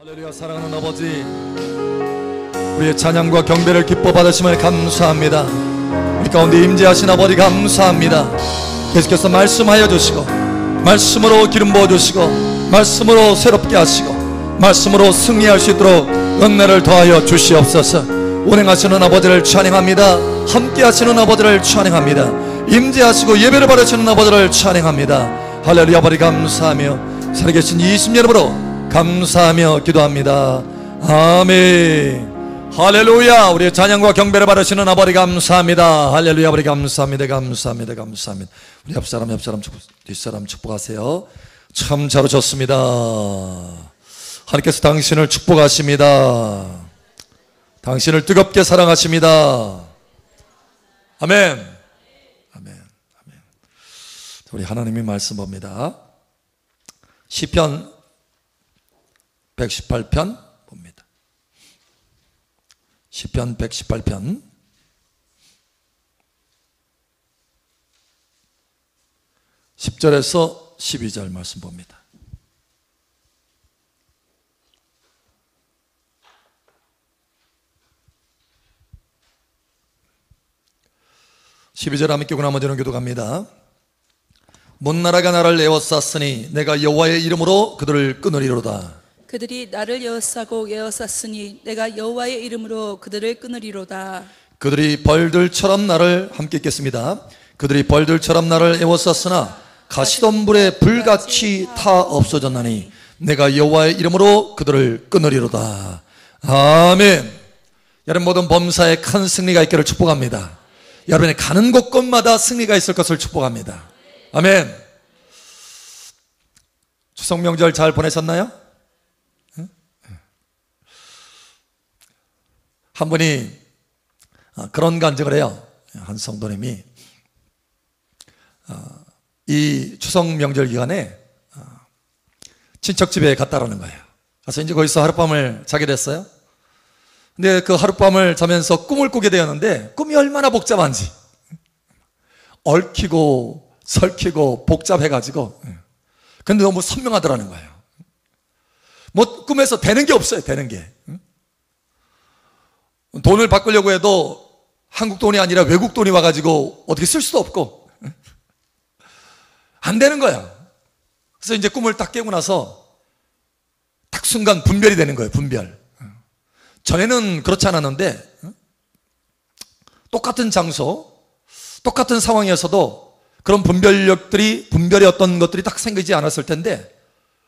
할렐루야. 사랑하는 아버지, 우리의 찬양과 경배를 기뻐 받으심을 감사합니다. 우리 가운데 임재하신 아버지 감사합니다. 계속해서 말씀하여 주시고, 말씀으로 기름 부어주시고, 말씀으로 새롭게 하시고, 말씀으로 승리할 수 있도록 은혜를 더하여 주시옵소서. 운행하시는 아버지를 찬양합니다. 함께 하시는 아버지를 찬양합니다. 임재하시고 예배를 받으시는 아버지를 찬양합니다. 할렐루야. 아버지 감사하며 살아계신 예수님 이름으로 감사하며 기도합니다. 아멘. 할렐루야. 우리의 찬양과 경배를 받으시는 아버지 감사합니다. 할렐루야. 아버지 감사합니다. 감사합니다. 감사합니다. 우리 옆사람 뒷사람 축복하세요. 참 잘 오셨습니다. 하나님께서 당신을 축복하십니다. 당신을 뜨겁게 사랑하십니다. 아멘. 아멘. 아멘. 우리 하나님의 말씀 봅니다. 시편 118편 봅니다. 시편 118편 10절에서 12절 말씀 봅니다. (12절) 함께 나머지는 교도 갑니다. 못나라가 나를 에워쌌으니 내가 여호와의 이름으로 그들을 끊으리로다. 그들이 나를 에워싸고 에워쌌으니 내가 여호와의 이름으로 그들을 끊으리로다. 그들이 벌들처럼 나를 함께 읽겠습니다. 그들이 벌들처럼 나를 에워쌌으나 가시던 불에 불같이 타 없어졌나니 내가 여호와의 이름으로 그들을 끊으리로다. 아멘. 여러분 모든 범사에 큰 승리가 있기를 축복합니다. 여러분이 가는 곳곳마다 승리가 있을 것을 축복합니다. 아멘. 추석 명절 잘 보내셨나요? 한 분이 그런 간증을 해요. 한 성도님이 이 추석 명절 기간에 친척집에 갔다라는 거예요. 그래서 이제 거기서 하룻밤을 자게 됐어요. 근데 그 하룻밤을 자면서 꿈을 꾸게 되었는데 꿈이 얼마나 복잡한지, 얽히고 설키고 복잡해가지고, 근데 너무 선명하더라는 거예요. 뭐 꿈에서 되는 게 없어요. 되는 게. 돈을 바꾸려고 해도 한국 돈이 아니라 외국 돈이 와가지고 어떻게 쓸 수도 없고 안 되는 거야. 그래서 이제 꿈을 딱 깨고 나서 딱 순간 분별이 되는 거예요. 분별. 전에는 그렇지 않았는데 똑같은 장소, 똑같은 상황이어서도 그런 분별의 어떤 것들이 딱 생기지 않았을 텐데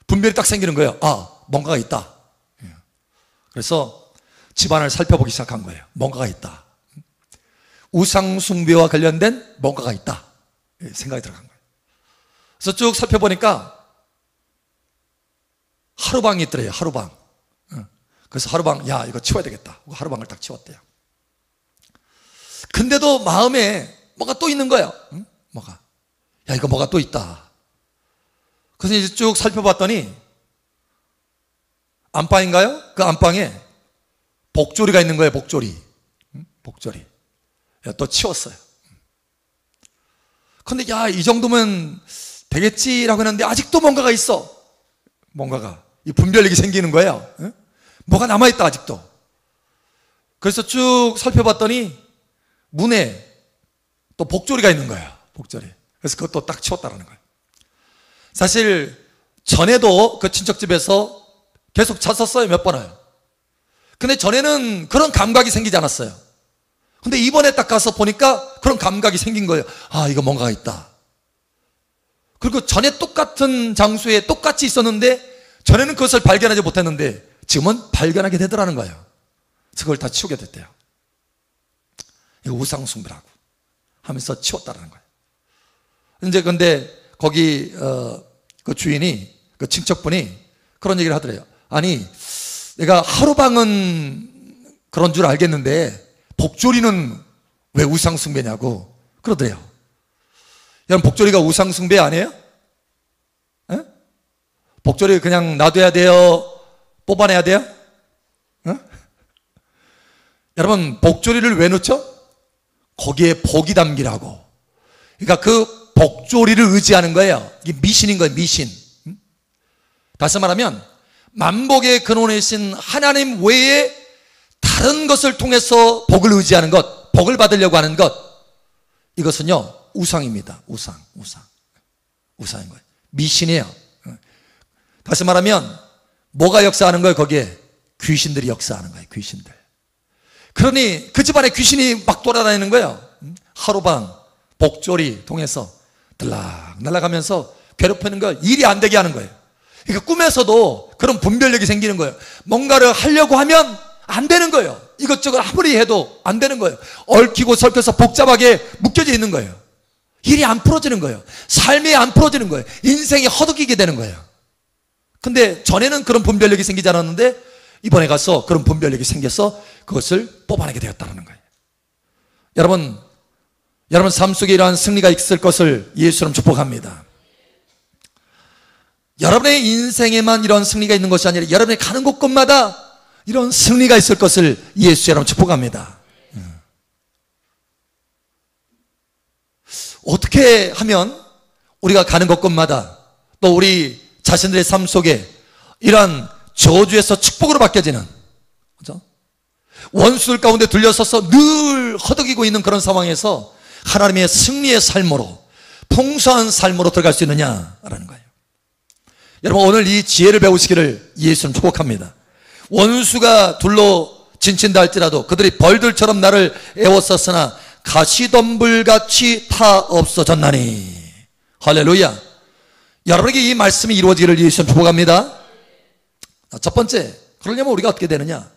분별이 딱 생기는 거예요. 아, 뭔가가 있다. 그래서 집안을 살펴보기 시작한 거예요. 뭔가가 있다. 우상 숭배와 관련된 뭔가가 있다. 생각이 들어간 거예요. 그래서 쭉 살펴보니까 하루방이 있더래요. 하루방. 그래서 하루방, 야, 이거 치워야 되겠다. 하루방을 딱 치웠대요. 근데도 마음에 뭐가 또 있는 거예요. 뭐가? 야, 이거 뭐가 또 있다. 그래서 이제 쭉 살펴봤더니 안방인가요? 그 안방에 복조리가 있는 거예요. 복조리. 복조리. 야, 또 치웠어요. 근데 야, 이 정도면 되겠지라고 했는데 아직도 뭔가가 있어. 뭔가가. 이 분별력이 생기는 거예요. 뭐가 남아있다 아직도. 그래서 쭉 살펴봤더니 문에 또 복조리가 있는 거예요. 복조리. 그래서 그것도 딱 치웠다라는 거예요. 사실 전에도 그 친척집에서 계속 잤었어요. 몇 번을. 근데 전에는 그런 감각이 생기지 않았어요. 근데 이번에 딱 가서 보니까 그런 감각이 생긴 거예요. 아, 이거 뭔가가 있다. 그리고 전에 똑같은 장소에 똑같이 있었는데 전에는 그것을 발견하지 못했는데 지금은 발견하게 되더라는 거예요. 그걸 다 치우게 됐대요. 이거 우상숭배라고 하면서 치웠다라는 거예요. 이제 근데 거기 그 주인이, 그 친척분이 그런 얘기를 하더래요. 아니, 내가 하루방은 그런 줄 알겠는데 복조리는 왜 우상숭배냐고 그러더래요. 여러분, 복조리가 우상숭배 아니에요? 에? 복조리 그냥 놔둬야 돼요? 뽑아내야 돼요? 에? 여러분, 복조리를 왜 넣죠? 거기에 복이 담기라고. 그러니까 그 복조리를 의지하는 거예요. 이게 미신인 거예요. 미신. 다시 말하면 만복의 근원이신 하나님 외에 다른 것을 통해서 복을 의지하는 것, 복을 받으려고 하는 것, 이것은요 우상입니다. 우상인 거예요. 미신이에요. 다시 말하면 뭐가 역사하는 거예요? 거기에 귀신들이 역사하는 거예요. 귀신들. 그러니 그 집안에 귀신이 막 돌아다니는 거예요. 하루방 복조리 통해서 들락 날아가면서 괴롭히는 거, 일이 안 되게 하는 거예요. 그러니까 꿈에서도 그런 분별력이 생기는 거예요. 뭔가를 하려고 하면 안 되는 거예요. 이것저것 아무리 해도 안 되는 거예요. 얽히고 설켜서 복잡하게 묶여져 있는 거예요. 일이 안 풀어지는 거예요. 삶이 안 풀어지는 거예요. 인생이 허덕이게 되는 거예요. 근데 전에는 그런 분별력이 생기지 않았는데 이번에 가서 그런 분별력이 생겨서 그것을 뽑아내게 되었다는 거예요. 여러분 삶 속에 이러한 승리가 있을 것을 예수처럼 축복합니다. 여러분의 인생에만 이런 승리가 있는 것이 아니라 여러분이 가는 곳곳마다 이런 승리가 있을 것을 예수처럼 축복합니다. 어떻게 하면 우리가 가는 곳곳마다 또 우리 자신들의 삶 속에 이러한 저주에서 축복으로 바뀌어지는, 그죠? 원수들 가운데 들려서서 늘 허덕이고 있는 그런 상황에서 하나님의 승리의 삶으로, 풍성한 삶으로 들어갈 수 있느냐라는 거예요. 여러분 오늘 이 지혜를 배우시기를 예수는 축복합니다. 원수가 둘러 진친다 할지라도 그들이 벌들처럼 나를 애워쌌으나 가시덤불같이 타 없어졌나니. 할렐루야. 여러분에게 이 말씀이 이루어지기를 예수는 축복합니다. 첫 번째, 그러려면 우리가 어떻게 되느냐?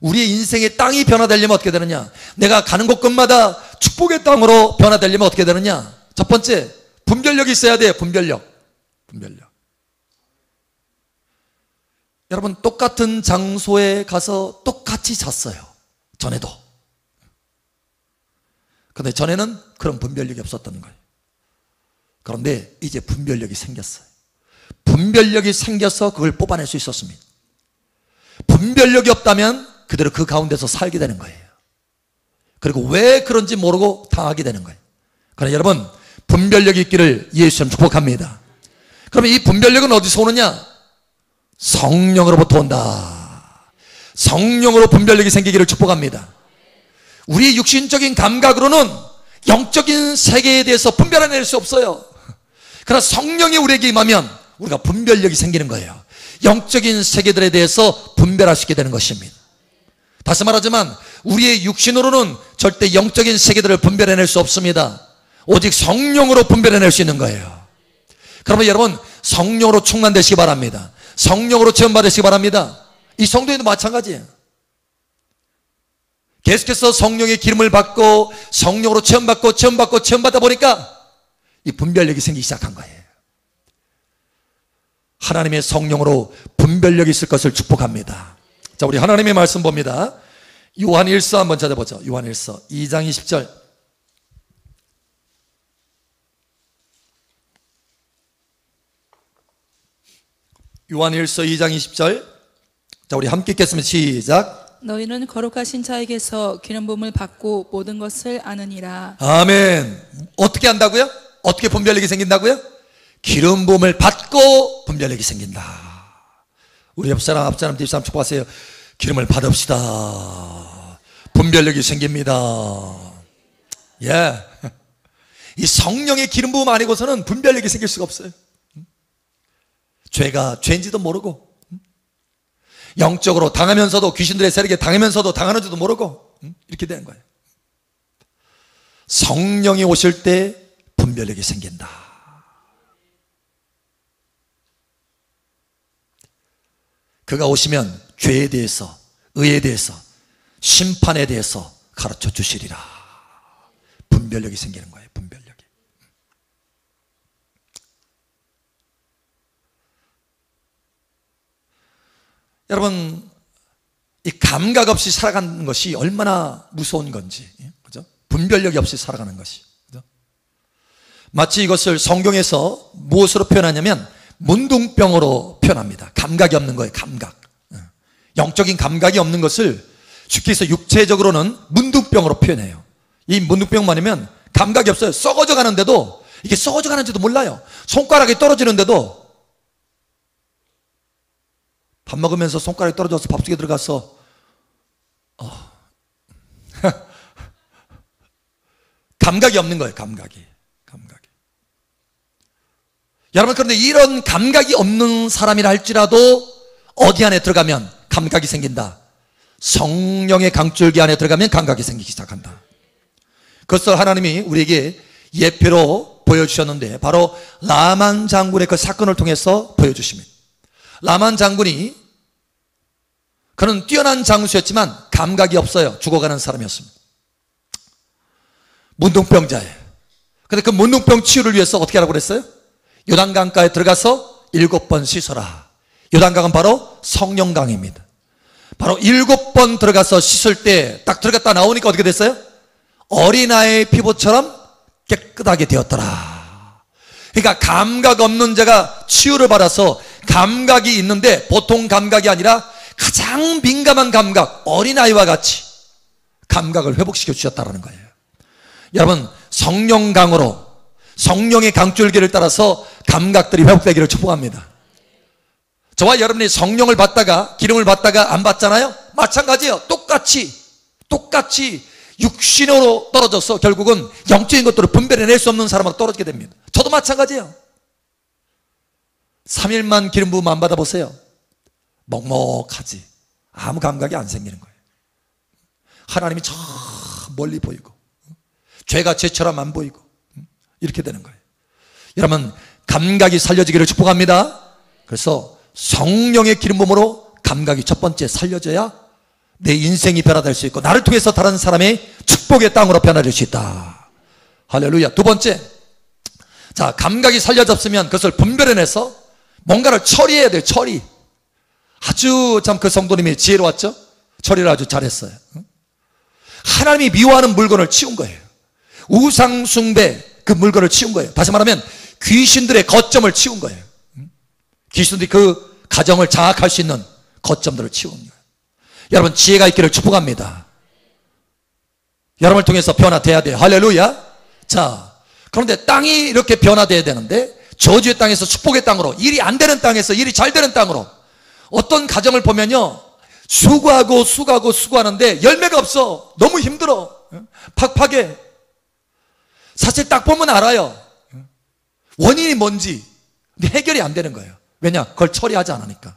우리의 인생의 땅이 변화되려면 어떻게 되느냐? 내가 가는 곳곳마다 축복의 땅으로 변화되려면 어떻게 되느냐? 첫 번째, 분별력이 있어야 돼요. 분별력. 여러분 똑같은 장소에 가서 똑같이 잤어요. 전에도. 그런데 전에는 그런 분별력이 없었던 거예요. 그런데 이제 분별력이 생겼어요. 분별력이 생겨서 그걸 뽑아낼 수 있었습니다. 분별력이 없다면 그대로 그 가운데서 살게 되는 거예요. 그리고 왜 그런지 모르고 당하게 되는 거예요. 그러나 여러분 분별력이 있기를 예수님 축복합니다. 그러면 이 분별력은 어디서 오느냐? 성령으로부터 온다. 성령으로 분별력이 생기기를 축복합니다. 우리 육신적인 감각으로는 영적인 세계에 대해서 분별해낼 수 없어요. 그러나 성령이 우리에게 임하면 우리가 분별력이 생기는 거예요. 영적인 세계들에 대해서 분별할 수 있게 되는 것입니다. 다시 말하지만 우리의 육신으로는 절대 영적인 세계들을 분별해낼 수 없습니다. 오직 성령으로 분별해낼 수 있는 거예요. 그러면 여러분 성령으로 충만되시기 바랍니다. 성령으로 체험받으시기 바랍니다. 이 성도님도 마찬가지예요. 계속해서 성령의 기름을 받고 성령으로 체험받다 보니까 이 분별력이 생기기 시작한 거예요. 하나님의 성령으로 분별력이 있을 것을 축복합니다. 자, 우리 하나님의 말씀 봅니다. 요한일서 한번 찾아보죠. 요한일서 2장 20절. 요한일서 2장 20절. 자, 우리 함께 읽겠습니다. 시작. 너희는 거룩하신 자에게서 기름 부음을 받고 모든 것을 아느니라. 아멘. 어떻게 한다고요? 어떻게 분별력이 생긴다고요? 기름 부음을 받고 분별력이 생긴다. 우리 옆사람 앞사람 뒷사람 축복하세요. 기름을 받읍시다. 분별력이 생깁니다. 예. 이 성령의 기름 부음 아니고서는 분별력이 생길 수가 없어요. 죄가 죄인지도 모르고, 영적으로 당하면서도, 귀신들의 세력에 당하면서도 당하는 줄도 모르고 이렇게 되는 거예요. 성령이 오실 때 분별력이 생긴다. 그가 오시면 죄에 대해서, 의에 대해서, 심판에 대해서 가르쳐 주시리라. 분별력이 생기는 거예요. 분별력이. 여러분, 이 감각 없이 살아가는 것이 얼마나 무서운 건지, 그죠? 분별력이 없이 살아가는 것이, 그죠? 마치 이것을 성경에서 무엇으로 표현하냐면 문둥병으로 표현합니다. 감각이 없는 거예요. 감각. 영적인 감각이 없는 것을 쉽게 해서 육체적으로는 문둥병으로 표현해요. 이 문둥병만이면 감각이 없어요. 썩어져 가는데도, 이게 썩어져 가는지도 몰라요. 손가락이 떨어지는데도 밥 먹으면서 손가락이 떨어져서 밥 속에 들어가서 감각이 없는 거예요. 감각이. 여러분, 그런데 이런 감각이 없는 사람이라 할지라도 어디 안에 들어가면 감각이 생긴다. 성령의 강줄기 안에 들어가면 감각이 생기기 시작한다. 그것을 하나님이 우리에게 예표로 보여주셨는데, 바로 라만 장군의 그 사건을 통해서 보여주십니다. 라만 장군이, 그는 뛰어난 장수였지만 감각이 없어요. 죽어가는 사람이었습니다. 문둥병자예요. 근데 그 문둥병 치유를 위해서 어떻게 하라고 그랬어요? 요단강가에 들어가서 7번 씻어라. 요단강은 바로 성령강입니다. 바로 7번 들어가서 씻을 때 딱 들어갔다 나오니까 어떻게 됐어요? 어린아이의 피부처럼 깨끗하게 되었더라. 그러니까 감각 없는 자가 치유를 받아서 감각이 있는데, 보통 감각이 아니라 가장 민감한 감각, 어린아이와 같이 감각을 회복시켜 주셨다는 거예요. 여러분, 성령강으로, 성령의 강줄기를 따라서 감각들이 회복되기를 축복합니다. 저와 여러분이 성령을 받다가, 기름을 받다가 안 받잖아요? 마찬가지예요. 똑같이 육신으로 떨어져서 결국은 영적인 것들을 분별해낼 수 없는 사람으로 떨어지게 됩니다. 저도 마찬가지예요. 3일만 기름 부음 안 받아보세요. 먹먹하지. 아무 감각이 안 생기는 거예요. 하나님이 저 멀리 보이고, 죄가 죄처럼 안 보이고, 이렇게 되는 거예요. 여러분, 감각이 살려지기를 축복합니다. 그래서 성령의 기름 부음으로 감각이 첫 번째 살려져야 내 인생이 변화될 수 있고, 나를 통해서 다른 사람의 축복의 땅으로 변화될 수 있다. 할렐루야. 두 번째, 자, 감각이 살려졌으면 그것을 분별해내서 뭔가를 처리해야 돼요. 처리. 아주 참 그 성도님이 지혜로웠죠? 처리를 아주 잘했어요. 하나님이 미워하는 물건을 치운 거예요. 우상숭배, 그 물건을 치운 거예요. 다시 말하면 귀신들의 거점을 치운 거예요. 귀신들이 그 가정을 장악할 수 있는 거점들을 치운 거예요. 여러분, 지혜가 있기를 축복합니다. 여러분을 통해서 변화돼야 돼요. 할렐루야. 자, 그런데 땅이 이렇게 변화돼야 되는데, 저주의 땅에서 축복의 땅으로, 일이 안 되는 땅에서 일이 잘 되는 땅으로, 어떤 가정을 보면요, 수고하는데 열매가 없어. 너무 힘들어. 팍팍해. 사실 딱 보면 알아요. 원인이 뭔지. 근데 해결이 안 되는 거예요. 왜냐? 그걸 처리하지 않으니까.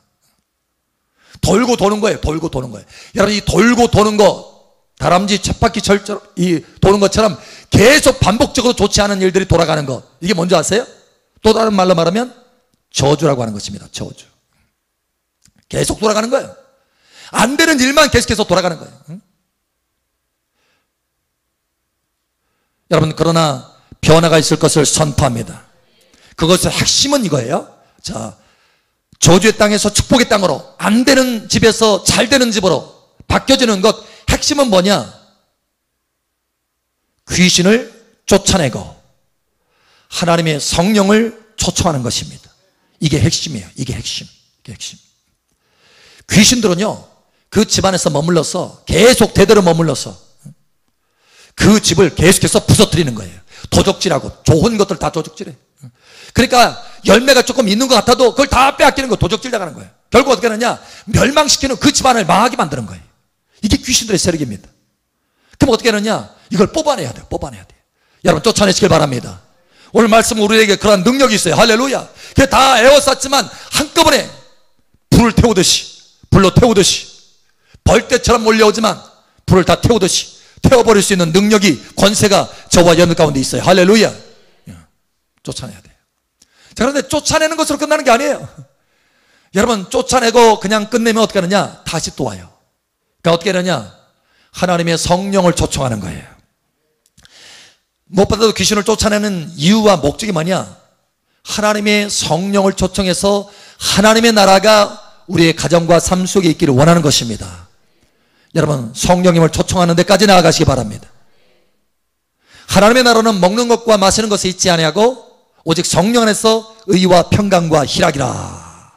돌고 도는 거예요. 돌고 도는 거예요. 여러분, 이 돌고 도는 거, 다람쥐 쳇바퀴처럼 이 도는 것처럼 계속 반복적으로 좋지 않은 일들이 돌아가는 거, 이게 뭔지 아세요? 또 다른 말로 말하면 저주라고 하는 것입니다. 저주. 계속 돌아가는 거예요. 안 되는 일만 계속해서 돌아가는 거예요. 여러분, 그러나 변화가 있을 것을 선포합니다. 그것의 핵심은 이거예요. 자, 저주의 땅에서 축복의 땅으로, 안 되는 집에서 잘 되는 집으로 바뀌어지는 것, 핵심은 뭐냐? 귀신을 쫓아내고 하나님의 성령을 초청하는 것입니다. 이게 핵심이에요. 이게 핵심. 귀신들은요, 그 집안에서 머물러서, 계속 대대로 머물러서 그 집을 계속해서 부서뜨리는 거예요. 도적질하고, 좋은 것들 다 도적질해. 그러니까 열매가 조금 있는 것 같아도 그걸 다 빼앗기는 거, 도적질 당하는 거예요. 결국 어떻게 하느냐? 멸망시키는, 그 집안을 망하게 만드는 거예요. 이게 귀신들의 세력입니다. 그럼 어떻게 하느냐? 이걸 뽑아내야 돼요. 여러분, 쫓아내시길 바랍니다. 오늘 말씀은 우리에게 그런 능력이 있어요. 할렐루야. 그게 다 에워쌌지만 한꺼번에 불을 태우듯이, 불로 태우듯이, 벌떼처럼 몰려오지만 불을 다 태우듯이 태워버릴 수 있는 능력이, 권세가 저와 여러분 가운데 있어요. 할렐루야. 쫓아내야 돼요. 자, 그런데 쫓아내는 것으로 끝나는 게 아니에요. 여러분, 쫓아내고 그냥 끝내면 어떻게 하느냐? 다시 또 와요. 그러니까 어떻게 하느냐? 하나님의 성령을 초청하는 거예요. 무엇보다도 귀신을 쫓아내는 이유와 목적이 뭐냐? 하나님의 성령을 초청해서 하나님의 나라가 우리의 가정과 삶 속에 있기를 원하는 것입니다. 여러분, 성령님을 초청하는 데까지 나아가시기 바랍니다. 하나님의 나라는 먹는 것과 마시는 것에 있지 아니하고 오직 성령 안에서 의와 평강과 희락이라.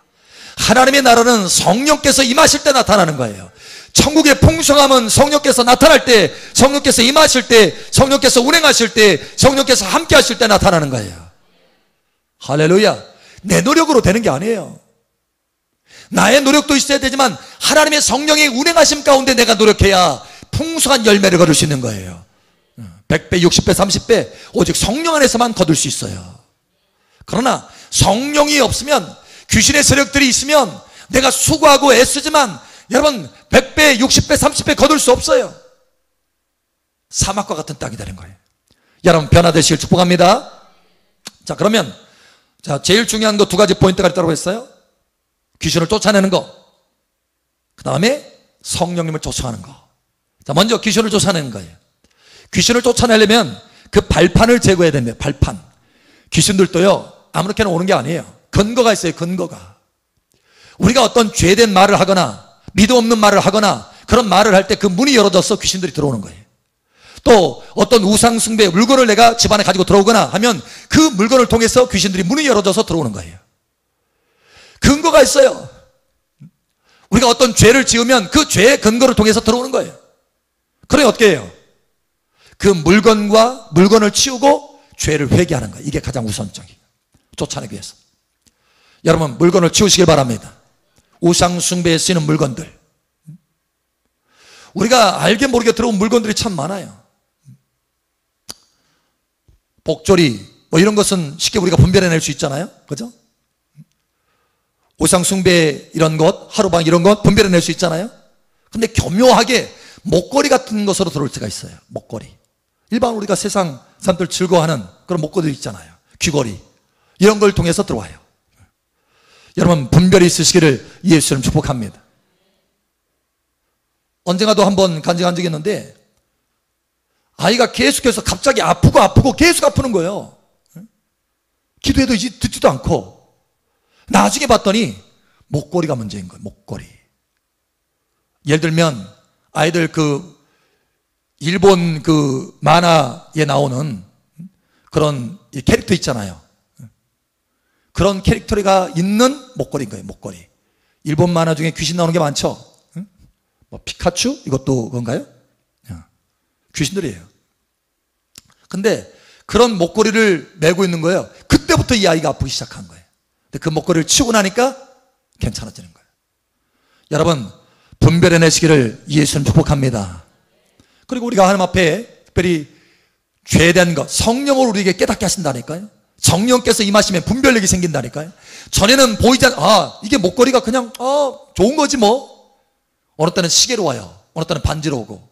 하나님의 나라는 성령께서 임하실 때 나타나는 거예요. 천국의 풍성함은 성령께서 나타날 때, 성령께서 임하실 때, 성령께서 운행하실 때, 성령께서 함께 하실 때 나타나는 거예요. 할렐루야. 내 노력으로 되는 게 아니에요. 나의 노력도 있어야 되지만 하나님의 성령의 운행하심 가운데 내가 노력해야 풍성한 열매를 거둘 수 있는 거예요. 100배, 60배, 30배 오직 성령 안에서만 거둘 수 있어요. 그러나 성령이 없으면, 귀신의 세력들이 있으면 내가 수고하고 애쓰지만 여러분 100배, 60배, 30배 거둘 수 없어요. 사막과 같은 땅이 되는 거예요. 여러분 변화되시길 축복합니다. 자, 그러면 제일 중요한 거 두 가지 포인트가 있다고 했어요. 귀신을 쫓아내는 거, 그 다음에 성령님을 쫓아가는 거. 자, 먼저 귀신을 쫓아내는 거예요. 귀신을 쫓아내려면 그 발판을 제거해야 됩니다. 발판. 귀신들도요 아무렇게나 오는 게 아니에요. 근거가 있어요. 근거가. 우리가 어떤 죄된 말을 하거나 믿음 없는 말을 하거나 그런 말을 할 때 그 문이 열어져서 귀신들이 들어오는 거예요. 또 어떤 우상 숭배의 물건을 내가 집안에 가지고 들어오거나 하면 그 물건을 통해서 귀신들이 문이 열어져서 들어오는 거예요. 근거가 있어요. 우리가 어떤 죄를 지으면 그 죄의 근거를 통해서 들어오는 거예요. 그러니 어떻게 해요? 그 물건을 치우고 죄를 회개하는 거예요. 이게 가장 우선적이에요. 쫓아내기 위해서. 여러분 물건을 치우시길 바랍니다. 우상 숭배에 쓰이는 물건들, 우리가 알게 모르게 들어온 물건들이 참 많아요. 복조리 이런 것은 쉽게 우리가 분별해낼 수 있잖아요. 그죠? 우상 숭배 이런 것, 하루방 이런 것 분별해낼 수 있잖아요. 근데 교묘하게 목걸이 같은 것으로 들어올 때가 있어요. 목걸이. 일반 우리가 세상 사람들 즐거워하는 그런 목걸이 있잖아요. 귀걸이. 이런 걸 통해서 들어와요. 여러분 분별이 있으시기를 예수님 축복합니다. 언젠가도 한번 간증한 적이 있는데 아이가 계속해서 갑자기 아프고 계속 아프는 거예요. 기도해도 이제 듣지도 않고 나중에 봤더니 목걸이가 문제인 거예요. 목걸이. 예를 들면 아이들 일본 만화에 나오는 그런 캐릭터 있잖아요. 그런 캐릭터가 있는 목걸이인 거예요. 목걸이. 일본 만화 중에 귀신 나오는 게 많죠. 피카츄? 이것도 그건가요? 귀신들이에요. 근데 그런 목걸이를 메고 있는 거예요. 그때부터 이 아이가 아프기 시작한 거예요. 근데 그 목걸이를 치우고 나니까 괜찮아지는 거예요. 여러분 분별해내시기를 예수님 축복합니다. 그리고 우리가 하나님 앞에 특별히 죄된 것, 성령을 우리에게 깨닫게 하신다니까요. 성령께서 임하시면 분별력이 생긴다니까요. 전에는 보이지 이게 목걸이가 그냥 좋은 거지 뭐. 어느 때는 시계로 와요. 어느 때는 반지로 오고.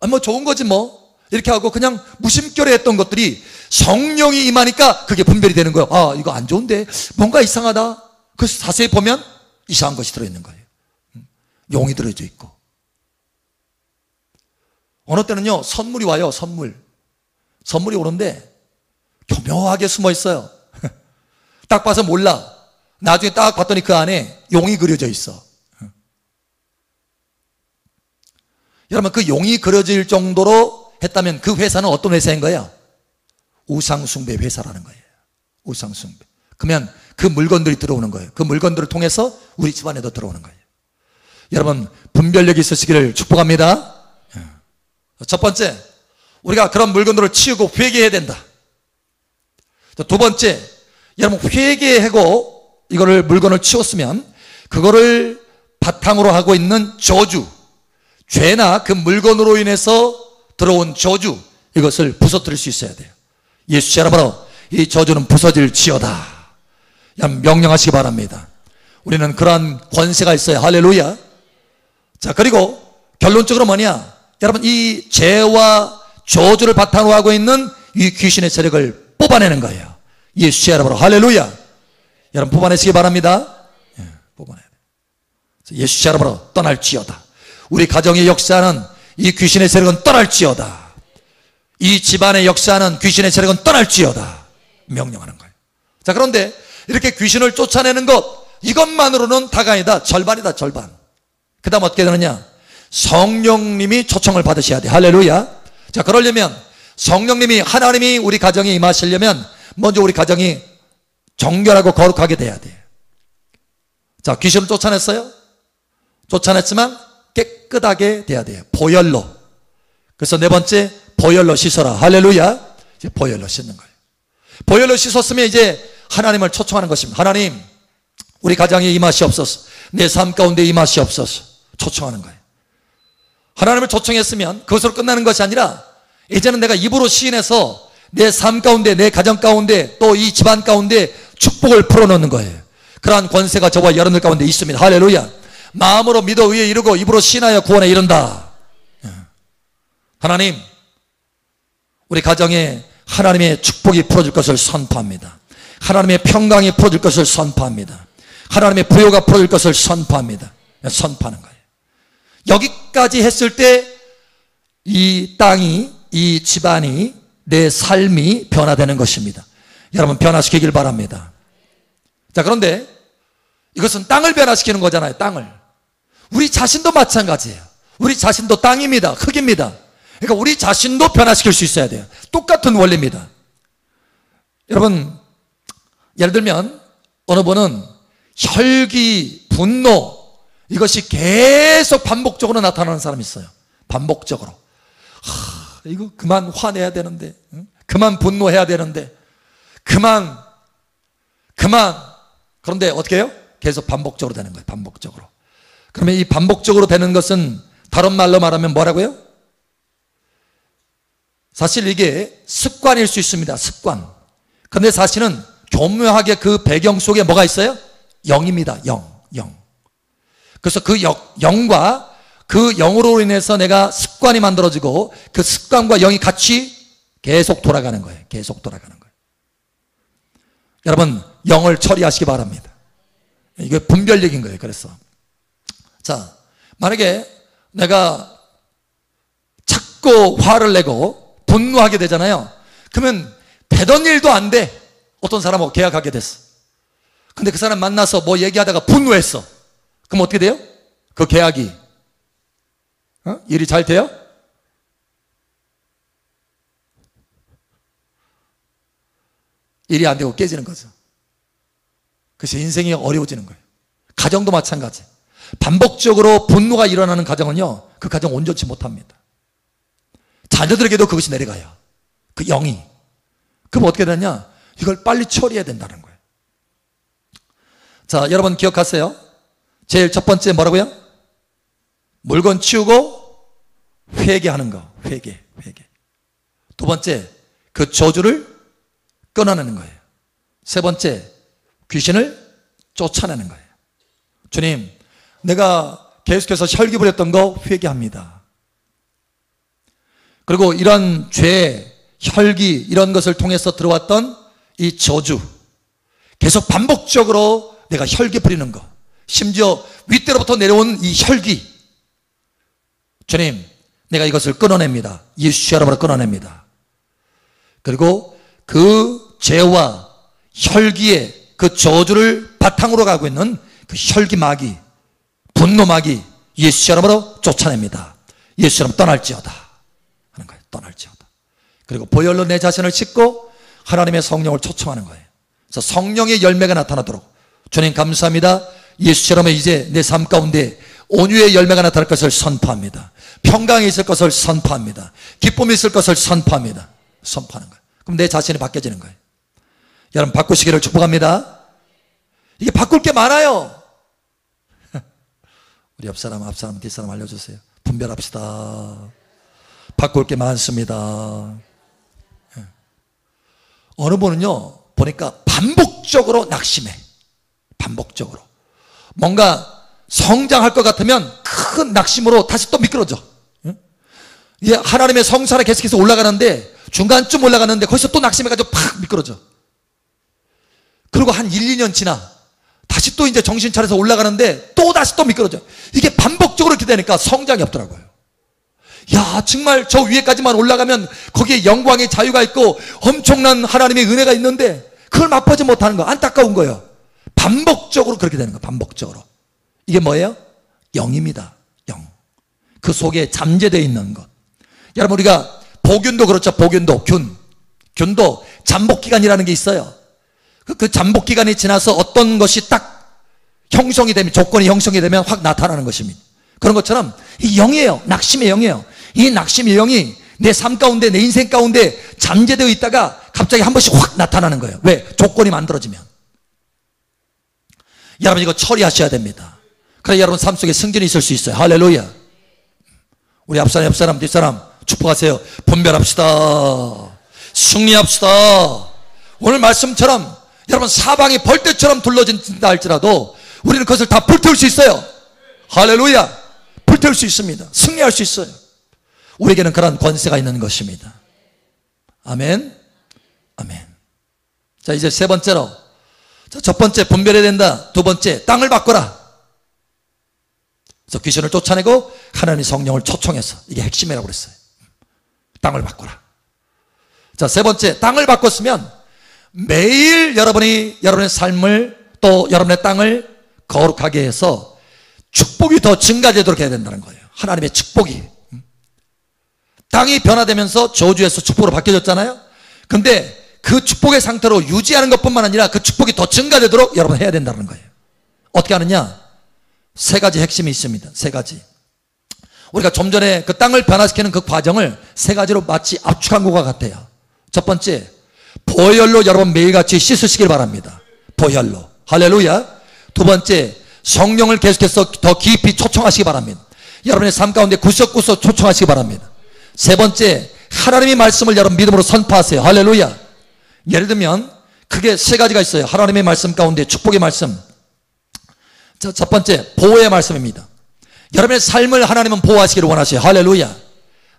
뭐 좋은 거지 뭐. 이렇게 하고 그냥 무심결에 했던 것들이 성령이 임하니까 그게 분별이 되는 거예요. 이거 안 좋은데 뭔가 이상하다. 그래서 자세히 보면 이상한 것이 들어있는 거예요. 용이 들어져 있고. 어느 때는요 선물이 와요. 선물이 오는데 교묘하게 숨어 있어요. 딱 봐서 몰라. 나중에 딱 봤더니 그 안에 용이 그려져 있어. 여러분 그 용이 그려질 정도로 했다면 그 회사는 어떤 회사인 거예요? 우상숭배 회사라는 거예요. 우상숭배. 그러면 그 물건들이 들어오는 거예요. 그 물건들을 통해서 우리 집안에도 들어오는 거예요. 여러분 분별력이 있으시기를 축복합니다. 첫 번째, 우리가 그런 물건들을 치우고 회개해야 된다. 두 번째, 여러분 회개하고 이거를 물건을 치웠으면 그거를 바탕으로 하고 있는 저주, 죄나 그 물건으로 인해서 들어온 저주, 이것을 부서뜨릴 수 있어야 돼요. 예수 여러분, 이 저주는 부서질지어다. 명령하시기 바랍니다. 우리는 그러한 권세가 있어요. 할렐루야. 자, 그리고 결론적으로 뭐냐? 여러분 이 죄와 저주를 바탕으로 하고 있는 이 귀신의 세력을 뽑아내는 거예요. 예수 여러분, 할렐루야. 여러분 뽑아내시기 바랍니다. 뽑아내야 돼요. 예수 여러분 떠날지어다. 우리 가정의 역사는 이 귀신의 세력은 떠날지어다. 이 집안의 역사는 귀신의 세력은 떠날지어다. 명령하는 거예요. 자, 그런데 이렇게 귀신을 쫓아내는 것, 이것만으로는 다가 아니다. 절반이다. 절반. 그 다음 어떻게 되느냐? 성령님이 초청을 받으셔야 돼. 할렐루야. 자, 그러려면 성령님이, 하나님이 우리 가정에 임하시려면 먼저 우리 가정이 정결하고 거룩하게 돼야 돼. 자, 귀신을 쫓아냈어요? 쫓아냈지만 깨끗하게 돼야 돼요. 보혈로. 그래서 네 번째, 보혈로 씻어라. 할렐루야. 이제 보혈로 씻는 거예요. 보혈로 씻었으면 이제 하나님을 초청하는 것입니다. 하나님, 우리 가정에 임하시옵소서. 내 삶 가운데 임하시옵소서. 초청하는 거예요. 하나님을 초청했으면 그것으로 끝나는 것이 아니라 이제는 내가 입으로 시인해서 내 삶 가운데, 내 가정 가운데, 또 이 집안 가운데 축복을 풀어놓는 거예요. 그러한 권세가 저와 여러분들 가운데 있습니다. 할렐루야. 마음으로 믿어 의에 이르고 입으로 시인하여 구원에 이른다. 하나님, 우리 가정에 하나님의 축복이 풀어줄 것을 선포합니다. 하나님의 평강이 풀어줄 것을 선포합니다. 하나님의 부요가 풀어줄 것을 선포합니다. 선포하는 거예요. 여기까지 했을 때 이 땅이, 이 집안이, 내 삶이 변화되는 것입니다. 여러분 변화시키길 바랍니다. 자, 그런데 이것은 땅을 변화시키는 거잖아요. 땅을. 우리 자신도 마찬가지예요. 우리 자신도 땅입니다. 흙입니다. 그러니까 우리 자신도 변화시킬 수 있어야 돼요. 똑같은 원리입니다. 여러분, 예를 들면 어느 분은 혈기, 분노, 이것이 계속 반복적으로 나타나는 사람이 있어요. 반복적으로. 이거 그만 화내야 되는데, 그만 분노해야 되는데, 그만. 그런데 어떻게 해요? 계속 반복적으로 되는 거예요. 반복적으로. 그러면 이 반복적으로 되는 것은 다른 말로 말하면 뭐라고요? 사실 이게 습관일 수 있습니다. 습관. 그런데 사실은 교묘하게 그 배경 속에 뭐가 있어요? 영입니다. 영. 그래서 그 영과 그 영으로 인해서 내가 습관이 만들어지고 그 습관과 영이 같이 계속 돌아가는 거예요. 계속 돌아가는 거예요. 여러분, 영을 처리하시기 바랍니다. 이게 분별력인 거예요. 그래서 자, 만약에 내가 자꾸 화를 내고 분노하게 되잖아요. 그러면 되던 일도 안 돼. 어떤 사람하고 계약하게 됐어. 근데 그 사람 만나서 뭐 얘기하다가 분노했어. 그럼 어떻게 돼요? 그 계약이 일이 잘 돼요? 일이 안 되고 깨지는 거죠. 그래서 인생이 어려워지는 거예요. 가정도 마찬가지. 반복적으로 분노가 일어나는 가정은요, 그 가정 온전치 못합니다. 자녀들에게도 그것이 내려가요. 그 영이. 그럼 어떻게 되냐? 이걸 빨리 처리해야 된다는 거예요. 자, 여러분 기억하세요. 제일 첫 번째 뭐라고요? 물건 치우고 회개하는 거. 회개. 두 번째, 그 저주를 끊어내는 거예요. 세 번째, 귀신을 쫓아내는 거예요. 주님, 내가 계속해서 혈기 부렸던 거 회개합니다. 그리고 이런 죄, 혈기 이런 것을 통해서 들어왔던 이 저주, 계속 반복적으로 내가 혈기 부리는 거, 심지어 윗대로부터 내려온 이 혈기, 주님, 내가 이것을 끊어냅니다. 예수 이름으로 끊어냅니다. 그리고 그 죄와 혈기의 그 저주를 바탕으로 가고 있는 그 혈기 마귀, 분노 마귀, 예수 이름으로 쫓아냅니다. 예수 이름 떠날지어다 하는 거예요. 떠날지어다. 그리고 보혈로 내 자신을 씻고 하나님의 성령을 초청하는 거예요. 그래서 성령의 열매가 나타나도록, 주님 감사합니다. 예수 이름에 이제 내 삶 가운데 온유의 열매가 나타날 것을 선포합니다. 평강이 있을 것을 선포합니다. 기쁨이 있을 것을 선포합니다. 선포하는 거예요. 그럼 내 자신이 바뀌어지는 거예요. 여러분 바꾸시기를 축복합니다. 이게 바꿀 게 많아요. 우리 옆사람, 앞사람, 뒷사람 알려주세요. 분별합시다. 바꿀 게 많습니다. 어느 분은요, 보니까 반복적으로 낙심해. 반복적으로. 뭔가 성장할 것 같으면 큰 낙심으로 다시 또 미끄러져. 이게 하나님의 성산에 계속해서 올라가는데 중간쯤 올라가는데 거기서 또 낙심해가지고 팍 미끄러져. 그리고 한 1, 2년 지나 다시 또 이제 정신 차려서 올라가는데 또 다시 또 미끄러져. 이게 반복적으로 이렇게 되니까 성장이 없더라고요. 야, 정말 저 위에까지만 올라가면 거기에 영광의 자유가 있고 엄청난 하나님의 은혜가 있는데 그걸 맛보지 못하는 거, 안타까운 거예요. 반복적으로 그렇게 되는 거예요. 반복적으로. 이게 뭐예요? 영입니다. 영. 그 속에 잠재되어 있는 것. 여러분, 우리가 보균도 그렇죠. 보균도, 균도 잠복기간이라는 게 있어요. 그 잠복기간이 지나서 어떤 것이 딱 형성이 되면, 조건이 형성이 되면 확 나타나는 것입니다. 그런 것처럼 이 영이에요. 낙심의 영이에요. 이 낙심의 영이 내 삶 가운데, 내 인생 가운데 잠재되어 있다가 갑자기 한 번씩 확 나타나는 거예요. 왜? 조건이 만들어지면. 여러분 이거 처리하셔야 됩니다. 그래 여러분 삶 속에 승진이 있을 수 있어요. 할렐루야. 우리 앞사람 옆사람 뒷사람 축복하세요. 분별합시다. 승리합시다. 오늘 말씀처럼 여러분 사방이 벌떼처럼 둘러진다 할지라도 우리는 그것을 다 불태울 수 있어요. 할렐루야. 불태울 수 있습니다. 승리할 수 있어요. 우리에게는 그런 권세가 있는 것입니다. 아멘. 아멘. 자, 이제 세 번째로, 자, 첫 번째 분별해야 된다. 두 번째 땅을 바꿔라. 그래서 귀신을 쫓아내고 하나님의 성령을 초청해서, 이게 핵심이라고 그랬어요. 땅을 바꿔라. 자, 세 번째 땅을 바꿨으면 매일 여러분이 여러분의 삶을 또 여러분의 땅을 거룩하게 해서 축복이 더 증가되도록 해야 된다는 거예요. 하나님의 축복이. 땅이 변화되면서 저주에서 축복으로 바뀌어졌잖아요. 근데 그 축복의 상태로 유지하는 것뿐만 아니라 그 축복이 더 증가되도록 여러분 해야 된다는 거예요. 어떻게 하느냐? 세 가지 핵심이 있습니다. 세 가지. 우리가 좀 전에 그 땅을 변화시키는 그 과정을 세 가지로 마치 압축한 것과 같아요. 첫 번째, 보혈로 여러분 매일같이 씻으시길 바랍니다. 보혈로. 할렐루야. 두 번째, 성령을 계속해서 더 깊이 초청하시기 바랍니다. 여러분의 삶 가운데 구석구석 초청하시기 바랍니다. 세 번째, 하나님의 말씀을 여러분 믿음으로 선포하세요. 할렐루야. 예를 들면 크게 세 가지가 있어요. 하나님의 말씀 가운데 축복의 말씀. 자, 첫 번째, 보호의 말씀입니다. 여러분의 삶을 하나님은 보호하시기를 원하세요. 할렐루야.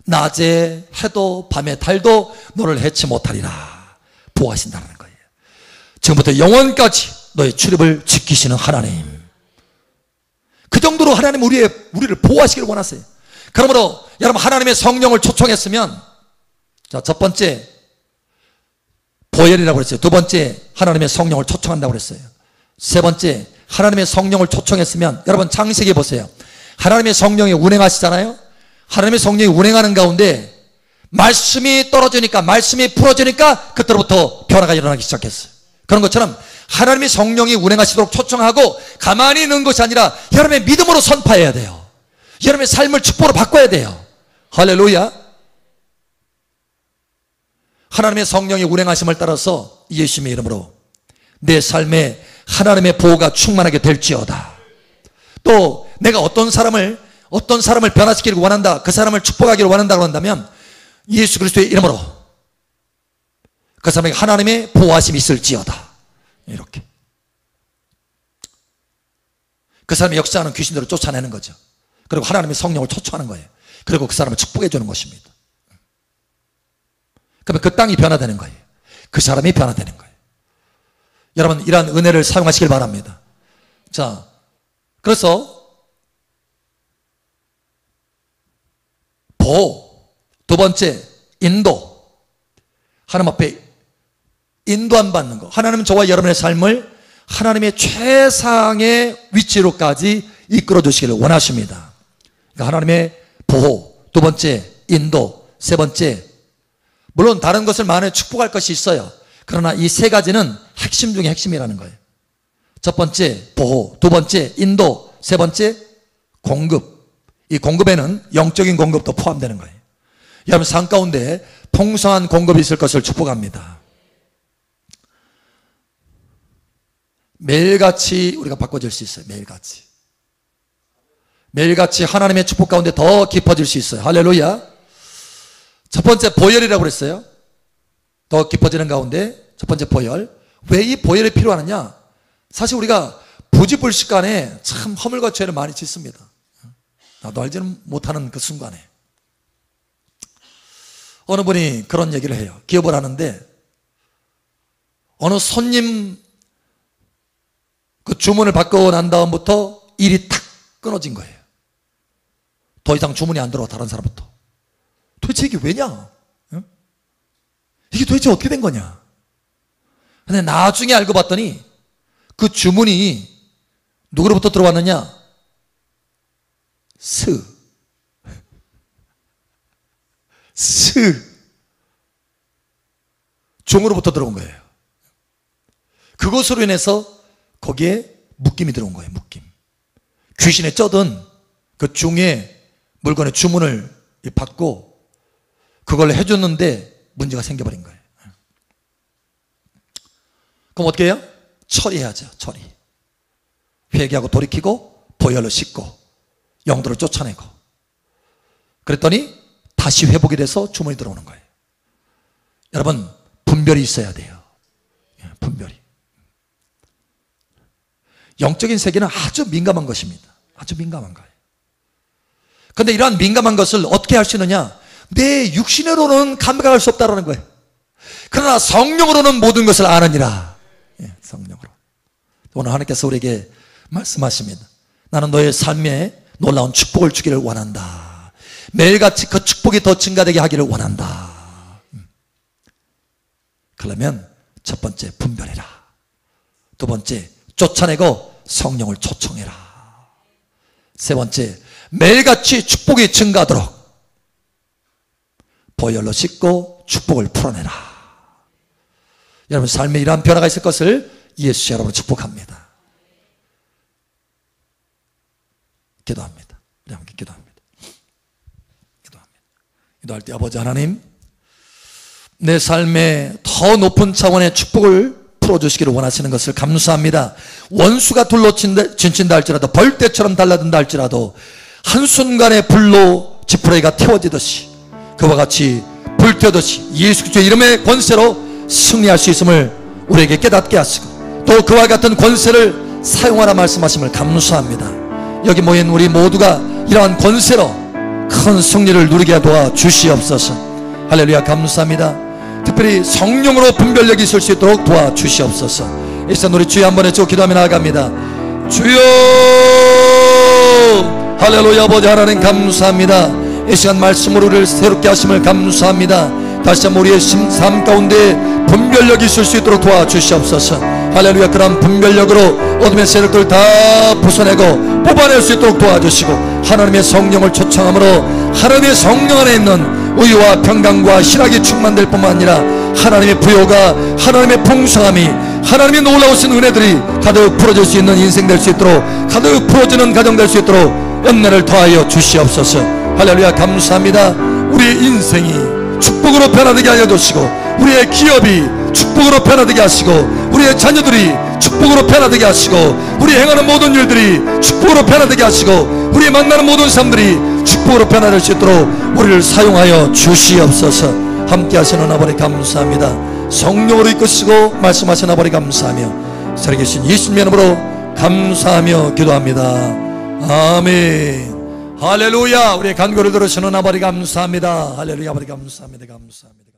낮에 해도 밤에 달도 너를 해치 못하리라. 보호하신다는 거예요. 지금부터 영원까지 너의 출입을 지키시는 하나님. 그 정도로 하나님 우리를 보호하시기를 원하세요. 그러므로 여러분 하나님의 성령을 초청했으면, 자, 첫 번째 보혈이라고 그랬어요. 두 번째 하나님의 성령을 초청한다고 그랬어요. 세 번째 하나님의 성령을 초청했으면, 여러분 창세기 보세요. 하나님의 성령이 운행하시잖아요. 하나님의 성령이 운행하는 가운데 말씀이 떨어지니까, 말씀이 풀어지니까 그때로부터 변화가 일어나기 시작했어요. 그런 것처럼 하나님의 성령이 운행하시도록 초청하고 가만히 있는 것이 아니라 여러분의 믿음으로 선포해야 돼요. 여러분의 삶을 축복으로 바꿔야 돼요. 할렐루야. 하나님의 성령이 운행하심을 따라서 예수님의 이름으로 내 삶에 하나님의 보호가 충만하게 될지어다. 또 내가 어떤 사람을 변화시키기를 원한다, 그 사람을 축복하기를 원한다고 한다면 예수 그리스도의 이름으로 그 사람에게 하나님의 보호하심이 있을지어다. 이렇게 그 사람의 역사하는 귀신들을 쫓아내는 거죠. 그리고 하나님의 성령을 초청하는 거예요. 그리고 그 사람을 축복해 주는 것입니다. 그러면 그 땅이 변화되는 거예요. 그 사람이 변화되는 거예요. 여러분 이러한 은혜를 사용하시길 바랍니다. 자, 그래서 보호, 두 번째 인도, 하나님 앞에 인도함 받는 거. 하나님은 저와 여러분의 삶을 하나님의 최상의 위치로까지 이끌어 주시기를 원하십니다. 그러니까 하나님의 보호, 두 번째 인도, 세 번째, 물론 다른 것을 많이 축복할 것이 있어요. 그러나 이 세 가지는 핵심 중에 핵심이라는 거예요. 첫 번째 보호, 두 번째 인도, 세 번째 공급. 이 공급에는 영적인 공급도 포함되는 거예요. 여러분 삶 가운데 풍성한 공급이 있을 것을 축복합니다. 매일같이 우리가 바꿔질 수 있어요. 매일같이 하나님의 축복 가운데 더 깊어질 수 있어요. 할렐루야. 첫 번째 보혈이라고 그랬어요. 더 깊어지는 가운데 첫 번째 보혈. 왜 이 보혈이 필요하느냐? 사실 우리가 부지불식간에 참 허물과 죄를 많이 짓습니다. 나도 알지는 못하는 그 순간에 어느 분이 그런 얘기를 해요. 기업을 하는데 어느 손님 그 주문을 받고 난 다음부터 일이 탁 끊어진 거예요. 더 이상 주문이 안 들어와. 다른 사람부터. 도대체 이게 왜냐? 응? 이게 도대체 어떻게 된 거냐? 근데 나중에 알고 봤더니 그 주문이 누구로부터 들어왔느냐? 종으로부터 들어온 거예요. 그것으로 인해서 거기에 묶임이 들어온 거예요. 묶임. 귀신에 쩌든 그 중에 물건의 주문을 받고 그걸 해줬는데 문제가 생겨버린 거예요. 그럼 어떻게 해요? 처리해야죠. 처리. 회개하고 돌이키고 보혈로 씻고 영들을 쫓아내고, 그랬더니 다시 회복이 돼서 주문이 들어오는 거예요. 여러분, 분별이 있어야 돼요. 분별이. 영적인 세계는 아주 민감한 것입니다. 아주 민감한 거예요. 그런데 이러한 민감한 것을 어떻게 할 수 있느냐? 내 육신으로는 감각할 수 없다는 거예요. 그러나 성령으로는 모든 것을 아느니라. 성령으로. 오늘 하나님께서 우리에게 말씀하십니다. 나는 너의 삶에 놀라운 축복을 주기를 원한다. 매일같이 그 축복이 더 증가되게 하기를 원한다. 그러면 첫 번째, 분별해라. 두 번째, 쫓아내고 성령을 초청해라. 세 번째, 매일같이 축복이 증가하도록 보혈로 씻고 축복을 풀어내라. 여러분 삶에 이러한 변화가 있을 것을 예수 여러분을 축복합니다. 기도합니다. 우리 함께 기도합니다. 기도할 때 아버지 하나님, 내 삶에 더 높은 차원의 축복을 풀어주시기를 원하시는 것을 감사합니다. 원수가 둘로 진친다 할지라도, 벌떼처럼 달라든다 할지라도 한순간에 불로 지푸라기가 태워지듯이 그와 같이 불태우듯이 예수 그리스도의 이름의 권세로 승리할 수 있음을 우리에게 깨닫게 하시고, 또 그와 같은 권세를 사용하라 말씀하심을 감사합니다. 여기 모인 우리 모두가 이러한 권세로 큰 승리를 누리게 도와주시옵소서. 할렐루야, 감사합니다. 특별히 성령으로 분별력이 있을 수 있도록 도와주시옵소서. 이 시간 우리 주여 한번 외치고 기도하며 나아갑니다. 주여, 할렐루야. 아버지 하나님 감사합니다. 이 시간 말씀으로 우리를 새롭게 하심을 감사합니다. 다시 한번 우리의 삶 가운데 분별력이 있을 수 있도록 도와주시옵소서. 할렐루야. 그런 분별력으로 어둠의 세력들을 다 부숴내고 뽑아낼 수 있도록 도와주시고, 하나님의 성령을 초청함으로 하나님의 성령 안에 있는 의와 평강과 희락이 충만될 뿐만 아니라 하나님의 부요가, 하나님의 풍성함이, 하나님의 놀라우신 은혜들이 가득 풀어질 수 있는 인생 될 수 있도록, 가득 풀어지는 가정 될 수 있도록 은혜를 더하여 주시옵소서. 할렐루야, 감사합니다. 우리의 인생이 축복으로 변화되게 하여 주시고, 우리의 기업이 축복으로 변화되게 하시고, 우리의 자녀들이 축복으로 변화되게 하시고, 우리 행하는 모든 일들이 축복으로 변화되게 하시고, 우리 만나는 모든 사람들이 축복으로 변화될 수 있도록 우리를 사용하여 주시옵소서. 함께 하시는 아버지 감사합니다. 성령으로 이끄시고 말씀하시는 아버지 감사하며 살아계신 예수님의 이름으로 감사하며 기도합니다. 아멘. 할렐루야. 우리의 간구를 들으시는 아버지 감사합니다. 할렐루야. 아버지 감사합니다. 감사합니다.